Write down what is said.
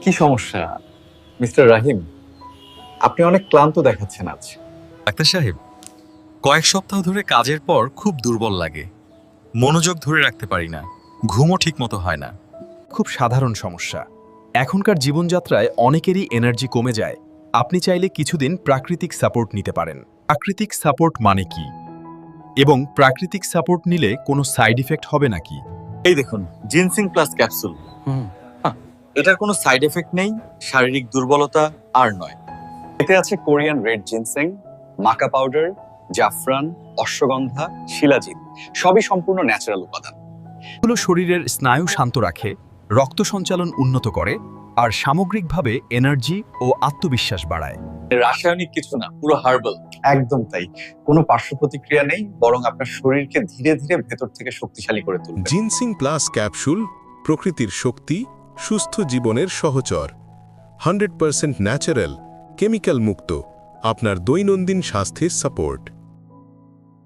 কি সমস্যা মিস্টার রাহিম? আপনি অনেক ক্লান্ত দেখাচ্ছেন আজ। ডাক্তার সাহেব, কয়েক সপ্তাহ ধরে কাজের পর খুব দুর্বল লাগে, মনোযোগ ধরে রাখতে পারি না, ঘুমও ঠিকমতো হয় না। খুব সাধারণ সমস্যা। এখনকার জীবনযাত্রায় অনেকেরই এনার্জি কমে যায়। আপনি চাইলে কিছুদিন প্রাকৃতিক সাপোর্ট নিতে পারেন। প্রাকৃতিক সাপোর্ট মানে কি, এবং প্রাকৃতিক সাপোর্ট নিলে কোনো সাইড ইফেক্ট হবে নাকি? এই দেখুন, জিনসিং প্লাস ক্যাপসুল। এটার কোনো সাইড এফেক্ট নেই, শারীরিক দুর্বলতা আর নয়। এতে আছে কোরিয়ান রেড জিনসেং, মাকা পাউডার, জাফরান, অশ্বগন্ধা, শিলাজিৎ, সবই সম্পূর্ণ ন্যাচারাল উপাদান। এগুলো শরীরের স্নায়ু শান্ত রাখে, রক্ত সঞ্চালন উন্নত করে, আর সামগ্রিকভাবে এনার্জি ও আত্মবিশ্বাস বাড়ায়। রাসায়নিক কিছু না, পুরো হার্বাল। একদম তাই। কোনো পার্শ্ব প্রতিক্রিয়া নেই, বরং আপনার শরীরকে ধীরে ধীরে ভেতর থেকে শক্তিশালী করে তুলবে। জিনসিং প্লাস ক্যাপসুল, প্রকৃতির শক্তি, সুস্থ জীবনের সহচর। 100% ন্যাচারাল, কেমিক্যাল মুক্ত, আপনার দৈনন্দিন স্বাস্থ্যের সাপোর্ট।